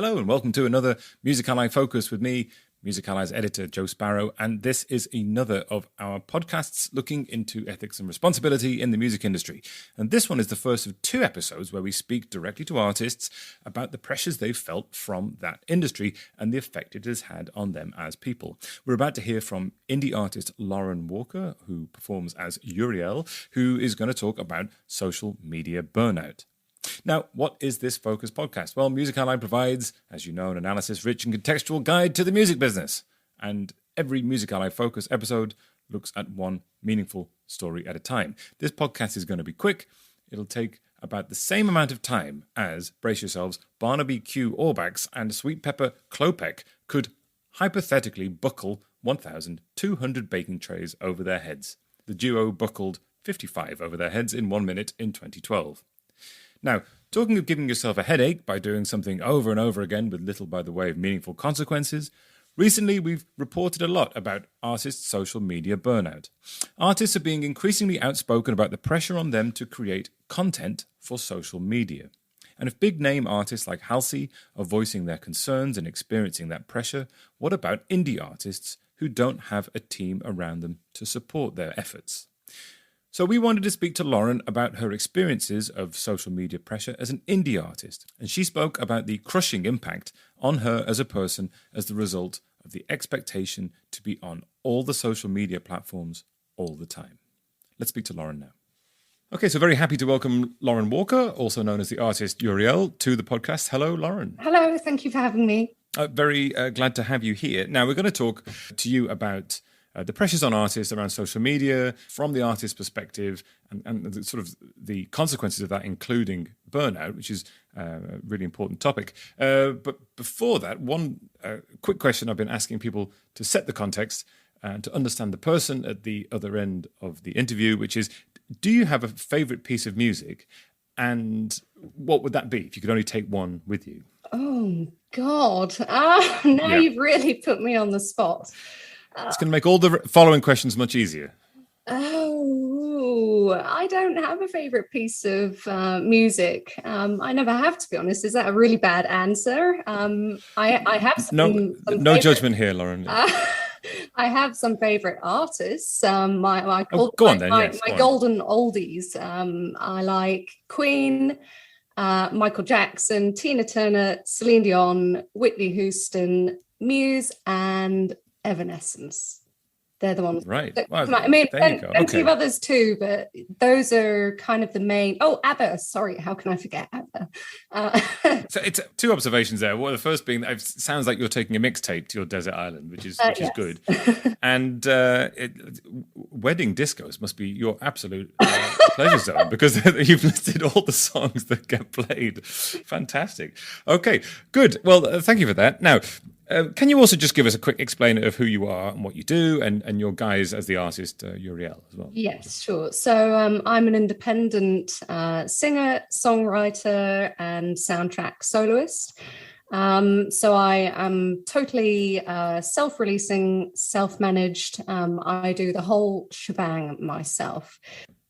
Hello and welcome to another Music Ally Focus with me, Music Ally's editor Joe Sparrow, and this is another of our podcasts looking into ethics and responsibility in the music industry. And this one is the first of two episodes where we speak directly to artists about the pressures they've felt from that industry and the effect it has had on them as people. We're about to hear from indie artist Lauren Walker, who performs as Eurielle, who is going to talk about social media burnout. Now, what is this Focus podcast? Well, Music Ally provides, as you know, an analysis-rich and contextual guide to the music business. And every Music Ally Focus episode looks at one meaningful story at a time. This podcast is going to be quick. It'll take about the same amount of time as, brace yourselves, Barnaby Q Orbax and Sweet Pepper Klopek could hypothetically buckle 1,200 baking trays over their heads. The duo buckled 55 over their heads in 1 minute in 2012. Now, talking of giving yourself a headache by doing something over and over again with little by the way of meaningful consequences, recently we've reported a lot about artists' social media burnout. Artists are being increasingly outspoken about the pressure on them to create content for social media. And if big-name artists like Halsey are voicing their concerns and experiencing that pressure, what about indie artists who don't have a team around them to support their efforts? So we wanted to speak to Lauren about her experiences of social media pressure as an indie artist, and she spoke about the crushing impact on her as a person as the result of the expectation to be on all the social media platforms all the time. Let's speak to Lauren now. Okay, so very happy to welcome Lauren Walker, also known as the artist Eurielle, to the podcast. Hello, Lauren. Hello, thank you for having me. Very glad to have you here. Now, we're going to talk to you about the pressures on artists around social media from the artist's perspective and the, sort of the consequences of that, including burnout, which is a really important topic. But before that, one quick question I've been asking people to set the context and to understand the person at the other end of the interview, which is, do you have a favorite piece of music? And what would that be if you could only take one with you? Oh, God. You've really put me on the spot. It's going to make all the following questions much easier. Oh, I don't have a favorite piece of music. I never have, to be honest. Is that a really bad answer? I have some no judgment here, Lauren. I have some favorite artists. My golden oldies. I like Queen, Michael Jackson, Tina Turner, Celine Dion, Whitney Houston, Muse, and Evanescence. They're the ones. Right. Well, I mean, plenty of others too, but those are kind of the main. Oh, ABBA. Sorry, how can I forget ABBA? So it's two observations there. Well, the first being, it sounds like you're taking a mixtape to your desert island, which is yes. good. And wedding discos must be your absolute pleasure zone, because you've listed all the songs that get played. Fantastic. Okay, good. Well, thank you for that. Now, can you also just give us a quick explainer of who you are and what you do and your guise as the artist, Eurielle, as well? Yes, sure. So I'm an independent singer, songwriter, and soundtrack soloist. So I am totally self-releasing, self-managed. I do the whole shebang myself.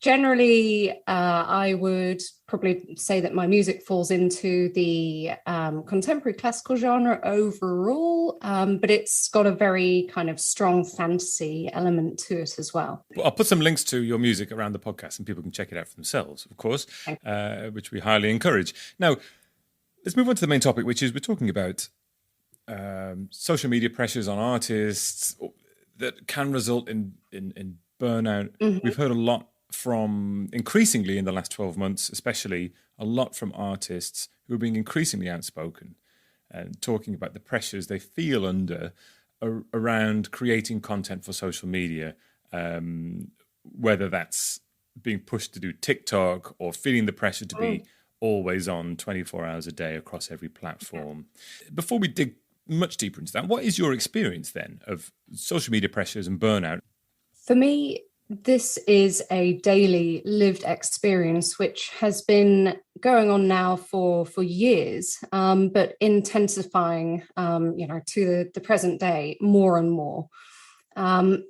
Generally, I would probably say that my music falls into the contemporary classical genre overall, but it's got a very kind of strong fantasy element to it as well. Well, I'll put some links to your music around the podcast and people can check it out for themselves, of course, which we highly encourage. Now, let's move on to the main topic, which is we're talking about social media pressures on artists that can result in burnout. Mm-hmm. We've heard a lot from, increasingly in the last 12 months, especially a lot from artists who are being increasingly outspoken and talking about the pressures they feel under around creating content for social media, whether that's being pushed to do TikTok or feeling the pressure to be always on 24 hours a day across every platform. Before we dig much deeper into that, what is your experience then of social media pressures and burnout? For me, this is a daily lived experience which has been going on now for years, but intensifying, to the present day more and more. And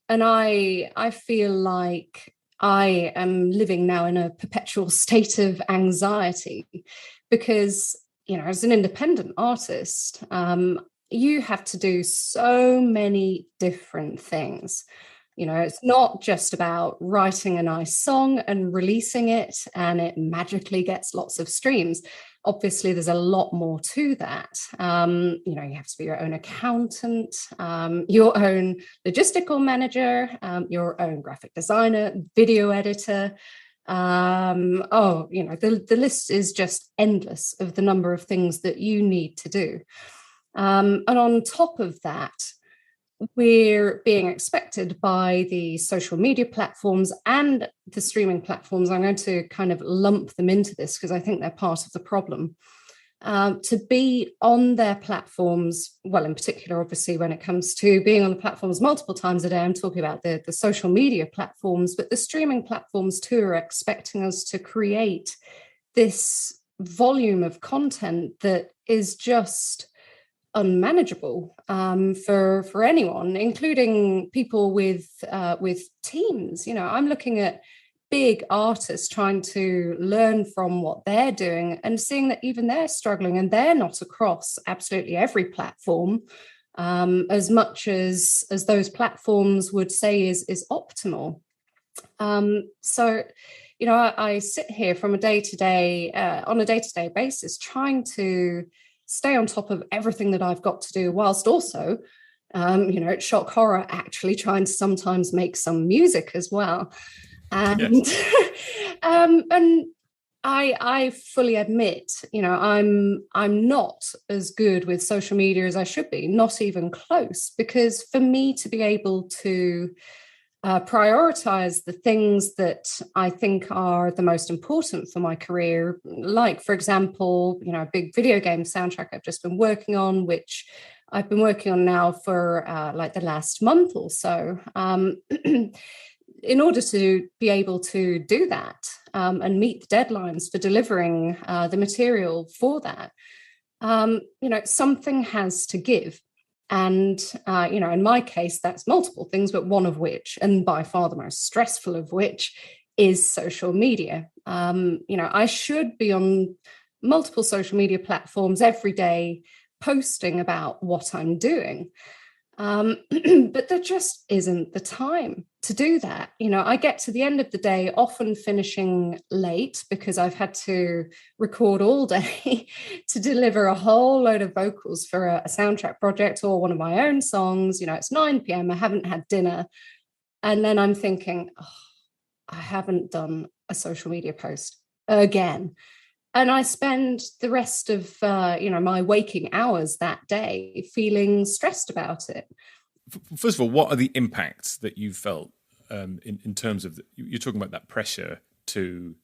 I feel like I am living now in a perpetual state of anxiety because as an independent artist, you have to do so many different things. It's not just about writing a nice song and releasing it and it magically gets lots of streams. Obviously, there's a lot more to that. You have to be your own accountant, your own logistical manager, your own graphic designer, video editor. The list is just endless of the number of things that you need to do. And on top of that, we're being expected by the social media platforms and the streaming platforms. I'm going to kind of lump them into this because I think they're part of the problem. To be on their platforms, well, in particular, obviously, when it comes to being on the platforms multiple times a day, I'm talking about the social media platforms, but the streaming platforms too are expecting us to create this volume of content that is just unmanageable for anyone, including people with teams. I'm looking at big artists trying to learn from what they're doing and seeing that even they're struggling, and they're not across absolutely every platform as much as those platforms would say is optimal. So I sit here from on a day-to-day basis trying to stay on top of everything that I've got to do, whilst also, shock horror, actually trying to sometimes make some music as well. And yes. And I fully admit, I'm not as good with social media as I should be, not even close, because for me to be able to prioritize the things that I think are the most important for my career, like, for example, a big video game soundtrack I've just been working on, which I've been working on now for like the last month or so. In order to be able to do that and meet the deadlines for delivering the material for that, something has to give. And, in my case, that's multiple things, but one of which, and by far the most stressful of which, is social media. I should be on multiple social media platforms every day posting about what I'm doing. But there just isn't the time to do that. I get to the end of the day, often finishing late because I've had to record all day to deliver a whole load of vocals for a soundtrack project or one of my own songs. It's 9 p.m. I haven't had dinner. And then I'm thinking, I haven't done a social media post again. And I spend the rest of, my waking hours that day feeling stressed about it. First of all, what are the impacts that you felt in terms of, you're talking about that pressure to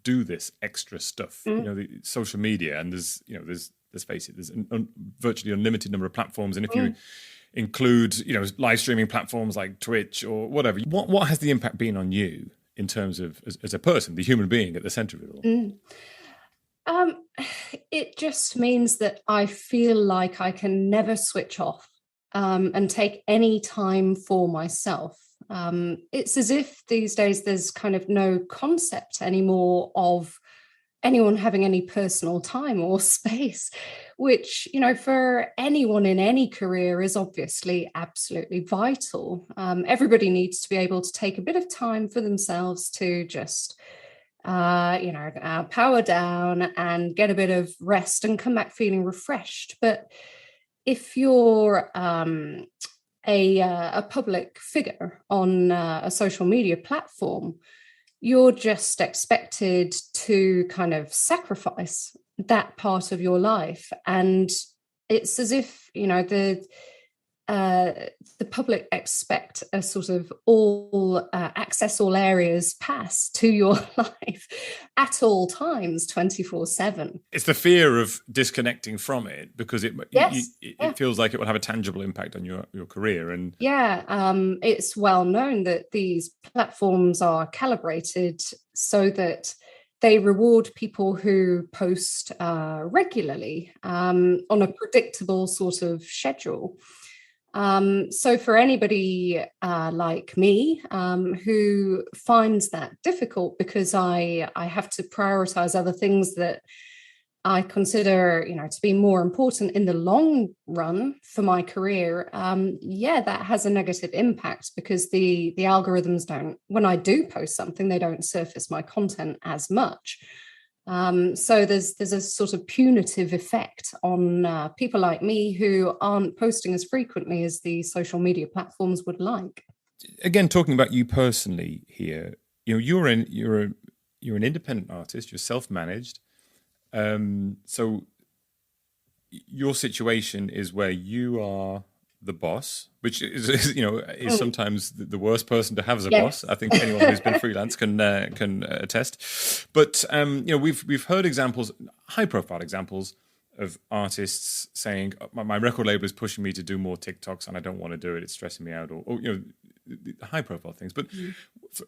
do this extra stuff, the social media, and there's, let's face it, there's virtually unlimited number of platforms. And if you include, live streaming platforms like Twitch or whatever, what has the impact been on you in terms of as a person, the human being at the center of it all? It just means that I feel like I can never switch off and take any time for myself. It's as if these days there's kind of no concept anymore of anyone having any personal time or space, which, for anyone in any career is obviously absolutely vital. Everybody needs to be able to take a bit of time for themselves to just power down and get a bit of rest and come back feeling refreshed. But if you're a public figure on a social media platform, you're just expected to kind of sacrifice that part of your life. And it's as if, the public expect a sort of all access all areas pass to your life at all times, 24/7. It's the fear of disconnecting from it because it feels like it will have a tangible impact on your career. And it's well known that these platforms are calibrated so that they reward people who post regularly on a predictable sort of schedule. So for anybody like me who finds that difficult because I have to prioritize other things that I consider, to be more important in the long run for my career, that has a negative impact because the algorithms don't, when I do post something, they don't surface my content as much. So there's a sort of punitive effect on people like me who aren't posting as frequently as the social media platforms would like. Again, talking about you personally here, you're an independent artist, you're self-managed. So your situation is where you are the boss, which is sometimes the worst person to have as a boss. I think anyone who's been freelance can attest. But we've heard examples, high-profile examples of artists saying, "My record label is pushing me to do more TikToks, and I don't want to do it. It's stressing me out," or high-profile things. But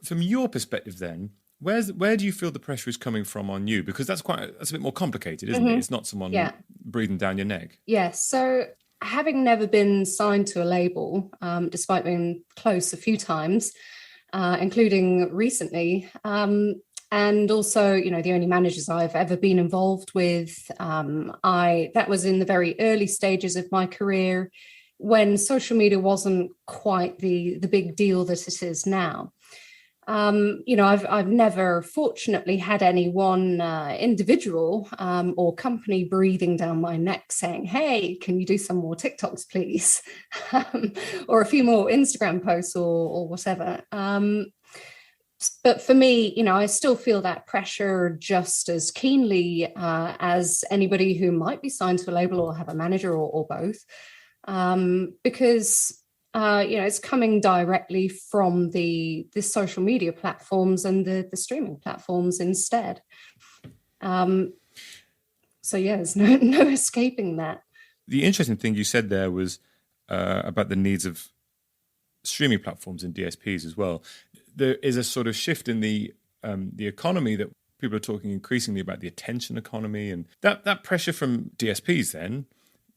from your perspective, then, where do you feel the pressure is coming from on you? Because that's a bit more complicated, isn't it? It's not someone breathing down your neck. Yes. So having never been signed to a label, despite being close a few times, including recently, and also, the only managers I've ever been involved with, that was in the very early stages of my career when social media wasn't quite the big deal that it is now. I've never fortunately had any one individual or company breathing down my neck saying, "Hey, can you do some more TikToks, please?" or a few more Instagram posts or whatever. But for me, I still feel that pressure just as keenly as anybody who might be signed to a label or have a manager or both, because it's coming directly from the social media platforms and the streaming platforms instead. There's no escaping that. The interesting thing you said there was about the needs of streaming platforms and DSPs as well. There is a sort of shift in the economy that people are talking increasingly about, the attention economy, and that pressure from DSPs then.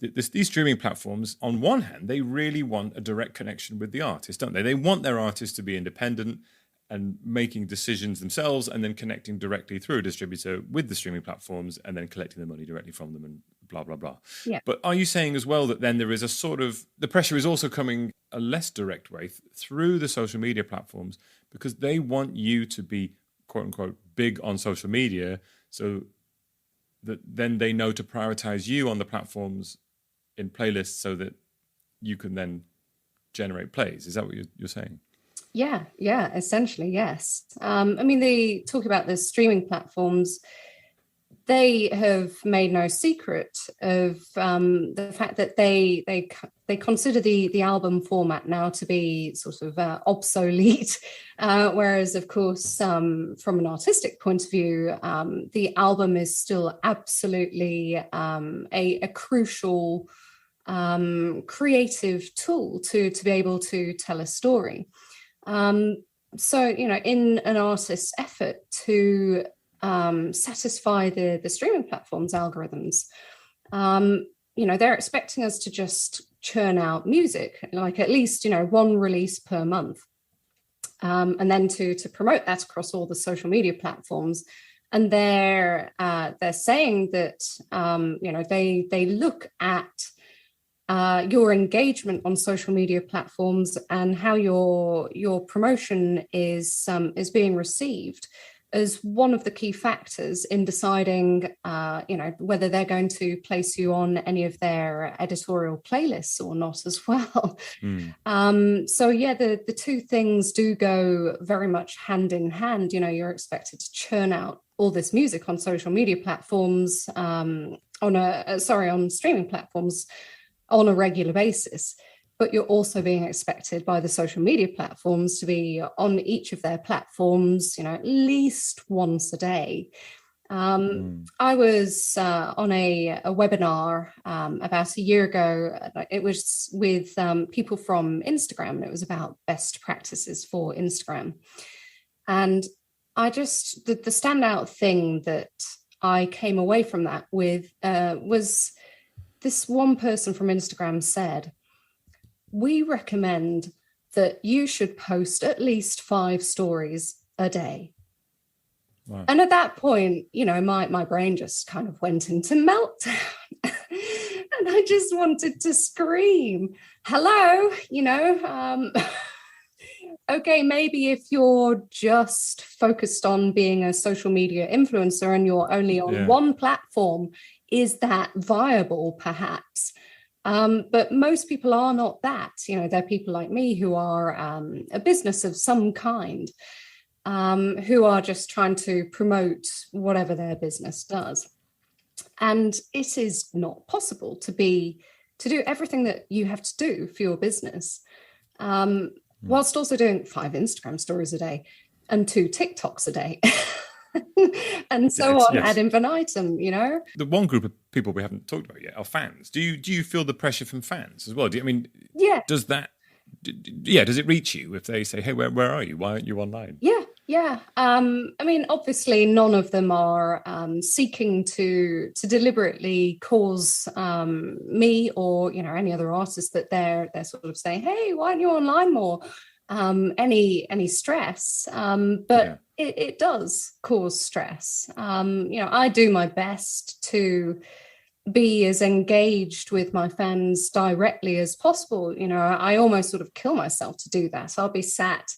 These streaming platforms, on one hand, they really want a direct connection with the artist, don't they? They want their artists to be independent and making decisions themselves and then connecting directly through a distributor with the streaming platforms and then collecting the money directly from them and blah, blah, blah. Yeah. But are you saying as well that then there is a sort of, the pressure is also coming a less direct way through the social media platforms because they want you to be, quote unquote, big on social media so that then they know to prioritize you on the platforms in playlists so that you can then generate plays? Is that what you're saying? Yeah, essentially, yes. They talk about the streaming platforms. They have made no secret of the fact that they consider the album format now to be sort of obsolete, whereas, of course, from an artistic point of view, the album is still absolutely a crucial creative tool to be able to tell a story. In an artist's effort to satisfy the streaming platforms algorithms, they're expecting us to just churn out music, like at least, one release per month. And then to promote that across all the social media platforms. And they're saying that, they look at your engagement on social media platforms and how your promotion is being received as one of the key factors in deciding, whether they're going to place you on any of their editorial playlists or not as well. The two things do go very much hand in hand. You're expected to churn out all this music on social media platforms, on streaming platforms on a regular basis, but you're also being expected by the social media platforms to be on each of their platforms, at least once a day. I was on a webinar about a year ago. It was with people from Instagram, and it was about best practices for Instagram. And the standout thing that I came away from that with was this one person from Instagram said, "We recommend that you should post at least 5 stories a day." And at that point, my brain just kind of went into meltdown. And I just wanted to scream, hello, okay, maybe if you're just focused on being a social media influencer and you're only on one platform, is that viable, perhaps? But most people are not that. They're people like me who are a business of some kind, who are just trying to promote whatever their business does. And it is not possible to do everything that you have to do for your business, whilst also doing 5 Instagram stories a day and 2 TikToks a day. And so on ad infinitum, The one group of people we haven't talked about yet are fans. Do you feel the pressure from fans as well? Does that does it reach you if they say, hey, where are you? Why aren't you online? Yeah. Obviously none of them are seeking to deliberately cause me or any other artist that they're sort of saying, hey, why aren't you online more? Any stress, but it does cause stress. I do my best to be as engaged with my fans directly as possible. I almost sort of kill myself to do that. So I'll be sat,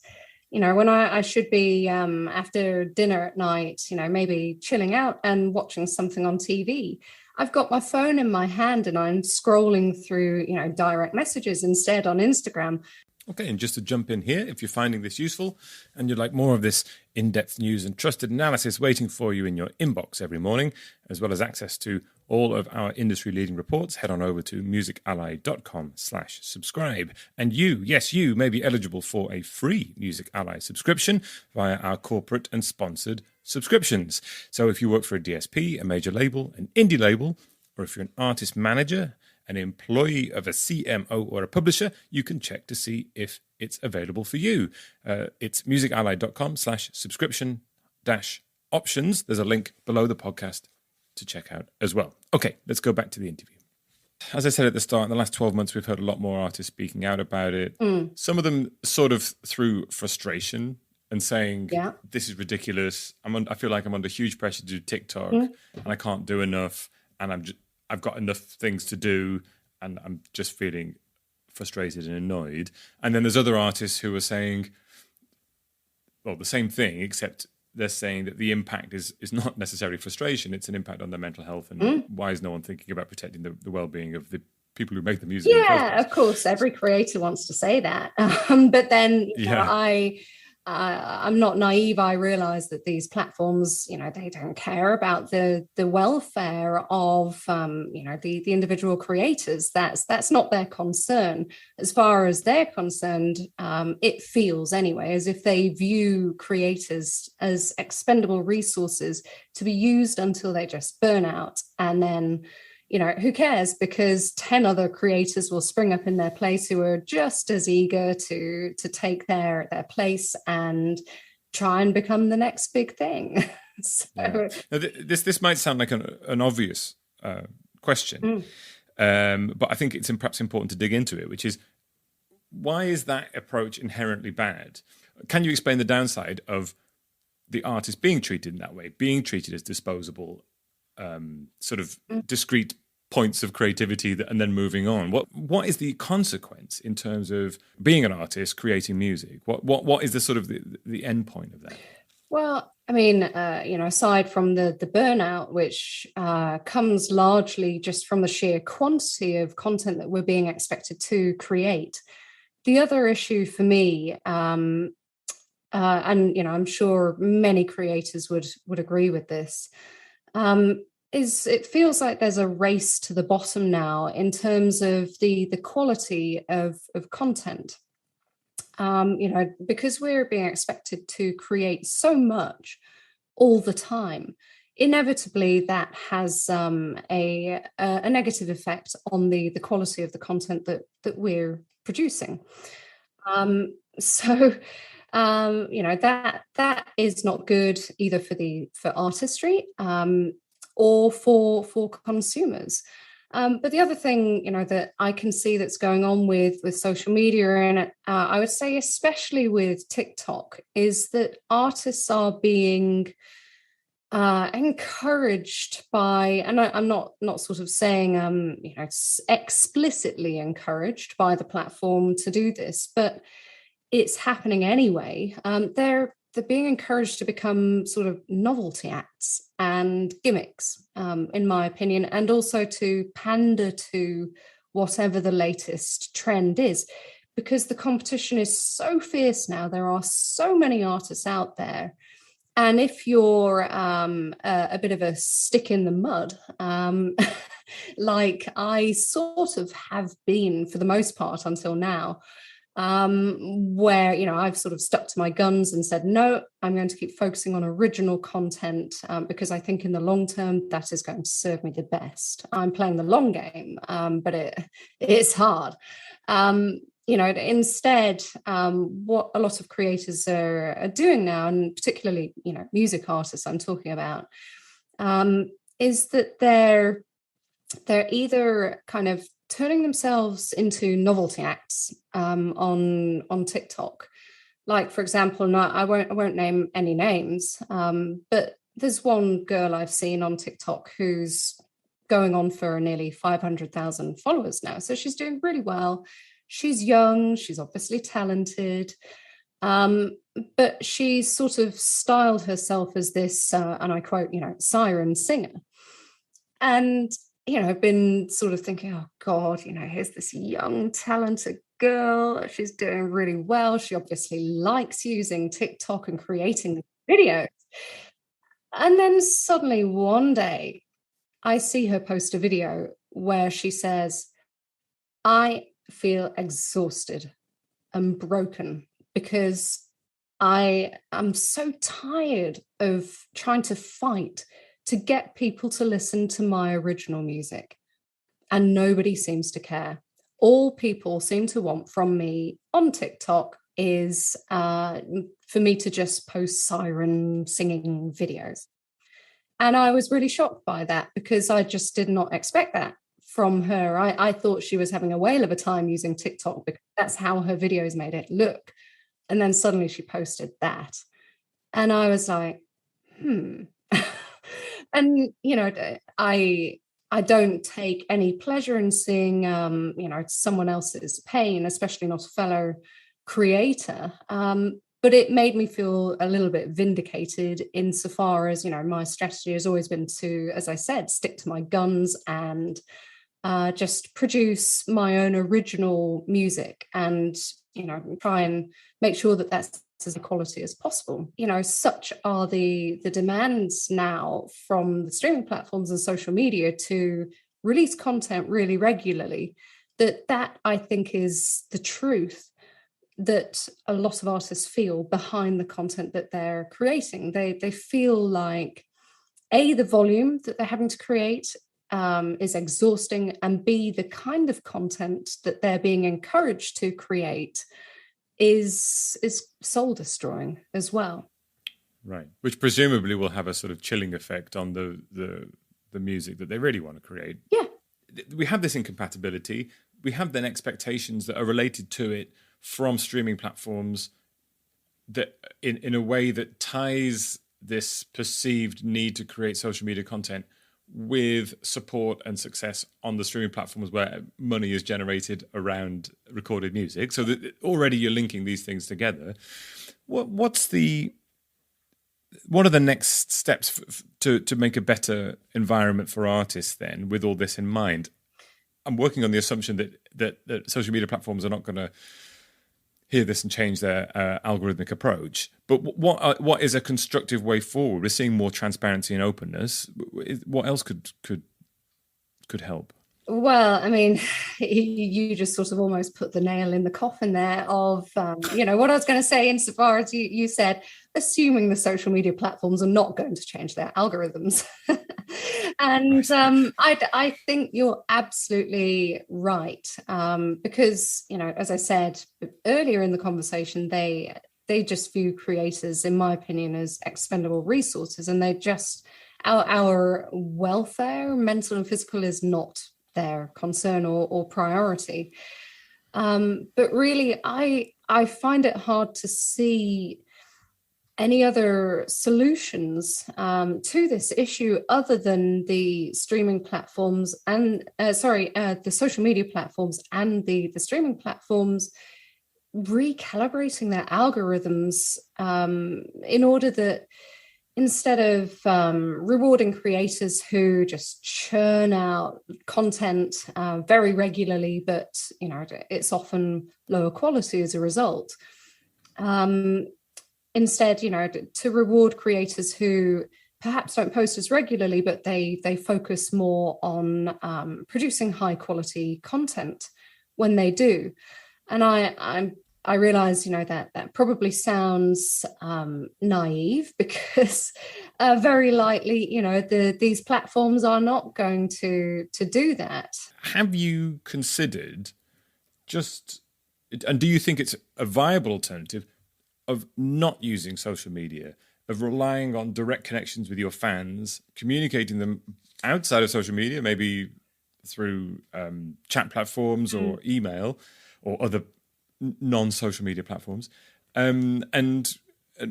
when I should be after dinner at night, maybe chilling out and watching something on TV. I've got my phone in my hand and I'm scrolling through, direct messages instead on Instagram. Okay, and just to jump in here, if you're finding this useful and you'd like more of this in-depth news and trusted analysis waiting for you in your inbox every morning, as well as access to all of our industry-leading reports, head on over to musically.com/subscribe. And you may be eligible for a free Music Ally subscription via our corporate and sponsored subscriptions. So if you work for a DSP, a major label, an indie label, or if you're an artist manager, an employee of a CMO or a publisher, you can check to see if it's available for you. It's musically.com/subscription-options. There's a link below the podcast to check out as well. Okay, let's go back to the interview. As I said at the start, in the last 12 months, we've heard a lot more artists speaking out about it. Some of them sort of through frustration and saying, this is ridiculous. I feel like I'm under huge pressure to do TikTok and I can't do enough. And I've got enough things to do and I'm just feeling frustrated and annoyed. And then there's other artists who are saying, well, the same thing, except they're saying that the impact is not necessarily frustration, it's an impact on their mental health. And why is no one thinking about protecting the well-being of the people who make the music? Yeah, of course, every creator wants to say that. But then I'm not naive. I realize that these platforms, they don't care about the welfare of, the individual creators. That's not their concern. As far as they're concerned, it feels anyway as if they view creators as expendable resources to be used until they just burn out. And then, who cares? Because 10 other creators will spring up in their place who are just as eager to take their place and try and become the next big thing. Now, this might sound like an obvious question, but I think it's perhaps important to dig into it, which is, why is that approach inherently bad? Can you explain the downside of the artist being treated in that way, being treated as disposable, sort of discrete points of creativity and then moving on? What is the consequence in terms of being an artist creating music? What is the sort of the end point of that? Well, I mean, aside from the burnout, which comes largely just from the sheer quantity of content that we're being expected to create, the other issue for me, and I'm sure many creators would agree with this, is it feels like there's a race to the bottom now in terms of the quality of content. Because we're being expected to create so much all the time, inevitably that has a negative effect on the quality of the content that we're producing. That is not good either for artistry or for consumers. But the other thing, that I can see that's going on with social media, and I would say especially with TikTok, is that artists are being Encouraged by, and I'm not sort of saying explicitly encouraged by the platform to do this, but it's happening anyway. They're being encouraged to become sort of novelty acts and gimmicks, in my opinion, and also to pander to whatever the latest trend is, because the competition is so fierce now. There are so many artists out there. And if you're a bit of a stick in the mud, like I sort of have been for the most part until now, where, I've sort of stuck to my guns and said, no, I'm going to keep focusing on original content, because I think in the long term, that is going to serve me the best. I'm playing the long game, but it's hard. Instead, what a lot of creators are doing now, and particularly, music artists I'm talking about, is that they're either kind of turning themselves into novelty acts on TikTok. Like, for example, no, I won't name any names, but there's one girl I've seen on TikTok who's going on for nearly 500,000 followers now. So she's doing really well. She's young, she's obviously talented, but she's sort of styled herself as this, and I quote, siren singer. And, I've been sort of thinking, oh God, here's this young, talented girl. She's doing really well. She obviously likes using TikTok and creating videos. And then suddenly one day, I see her post a video where she says, I feel exhausted and broken because I am so tired of trying to fight to get people to listen to my original music, and nobody seems to care. All people seem to want from me on TikTok is for me to just post siren singing videos. And I was really shocked by that because I just did not expect that from her. I thought she was having a whale of a time using TikTok because that's how her videos made it look. And then suddenly she posted that. And I was like, And, I don't take any pleasure in seeing, someone else's pain, especially not a fellow creator. But it made me feel a little bit vindicated insofar as, my strategy has always been to, as I said, stick to my guns and just produce my own original music and, try and make sure that that's as quality as possible. Such are the demands now from the streaming platforms and social media to release content really regularly, that I think is the truth that a lot of artists feel behind the content that they're creating. They feel like, A, the volume that they're having to create is exhausting, and B, the kind of content that they're being encouraged to create is soul destroying as well. Right, which presumably will have a sort of chilling effect on the music that they really want to create. Yeah, we have this incompatibility. We have then expectations that are related to it from streaming platforms that in a way that ties this perceived need to create social media content with support and success on the streaming platforms where money is generated around recorded music. So that already you're linking these things together. What are the next steps to make a better environment for artists then, with all this in mind? I'm working on the assumption that social media platforms are not going to hear this and change their algorithmic approach. But what is a constructive way forward? We're seeing more transparency and openness. What else could help? Well, I mean, you just sort of almost put the nail in the coffin there of, what I was going to say insofar as you said, assuming the social media platforms are not going to change their algorithms. And I think you're absolutely right, because, as I said earlier in the conversation, they just view creators, in my opinion, as expendable resources, and they just, our welfare, mental and physical, is not their concern or priority. But really, I find it hard to see any other solutions to this issue other than the streaming platforms and the social media platforms and the streaming platforms recalibrating their algorithms in order that instead of rewarding creators who just churn out content very regularly, but it's often lower quality as a result. Instead, to reward creators who perhaps don't post as regularly, but they focus more on producing high quality content when they do. And I realize, that probably sounds naive because very likely, these platforms are not going to do that. Have you considered and do you think it's a viable alternative of not using social media, of relying on direct connections with your fans, communicating them outside of social media, maybe through chat platforms or email or other non-social media platforms, and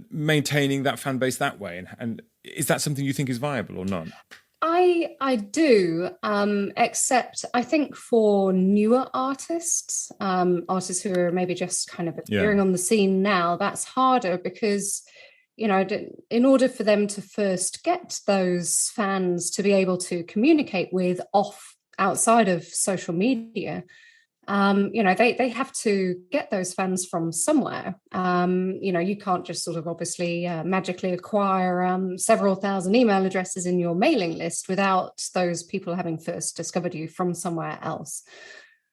maintaining that fan base that way? And is that something you think is viable or not? I do, except I think for newer artists who are maybe just kind of appearing on the scene now, that's harder because, in order for them to first get those fans to be able to communicate with outside of social media, they have to get those fans from somewhere. You can't just sort of obviously magically acquire several thousand email addresses in your mailing list without those people having first discovered you from somewhere else.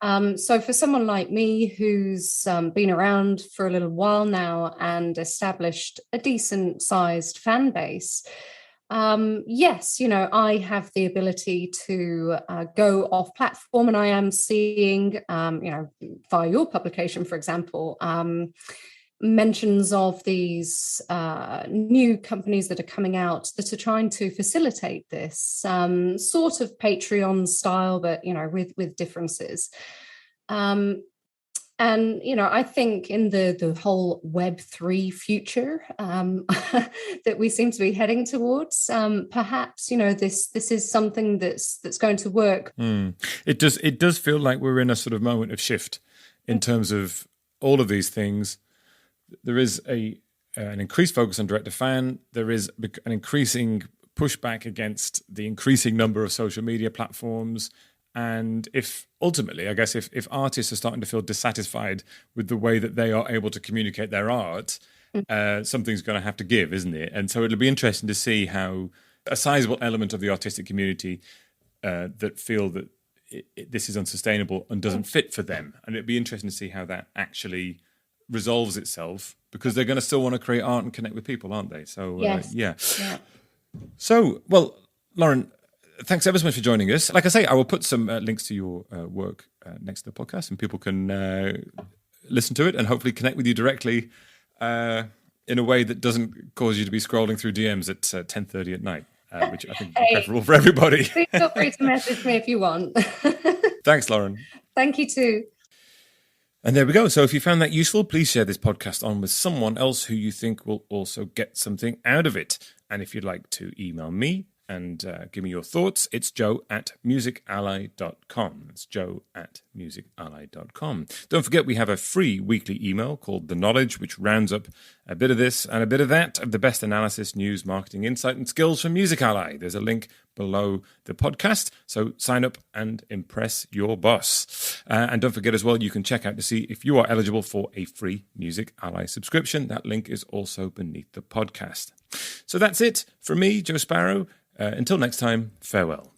So for someone like me who's been around for a little while now and established a decent sized fan base, yes, I have the ability to go off platform, and I am seeing, via your publication, for example, mentions of these new companies that are coming out that are trying to facilitate this sort of Patreon style, but, with differences. And, I think in the whole Web3 future that we seem to be heading towards, perhaps, this is something that's going to work. It does feel like we're in a sort of moment of shift in terms of all of these things. There is an increased focus on direct-to-fan. There is an increasing pushback against the increasing number of social media platforms. And if artists are starting to feel dissatisfied with the way that they are able to communicate their art, something's going to have to give, isn't it? And so it'll be interesting to see how a sizable element of the artistic community that feel that this is unsustainable and doesn't fit for them. And it'd be interesting to see how that actually resolves itself, because they're going to still want to create art and connect with people, aren't they? So, yes. Yeah. So, well, Lauren, thanks ever so much for joining us. Like I say, I will put some links to your work next to the podcast, and people can listen to it and hopefully connect with you directly in a way that doesn't cause you to be scrolling through DMs at 10:30 at night, which I think is preferable for everybody. Feel free to message me if you want. Thanks, Lauren. Thank you too. And there we go. So if you found that useful, please share this podcast on with someone else who you think will also get something out of it. And if you'd like to email me and give me your thoughts, it's joe@musically.com. It's joe@musically.com. Don't forget, we have a free weekly email called The Knowledge, which rounds up a bit of this and a bit of that, of the best analysis, news, marketing, insight, and skills from Music Ally. There's a link below the podcast, so sign up and impress your boss. And don't forget as well, you can check out to see if you are eligible for a free Music Ally subscription. That link is also beneath the podcast. So that's it from me, Joe Sparrow. Until next time, farewell.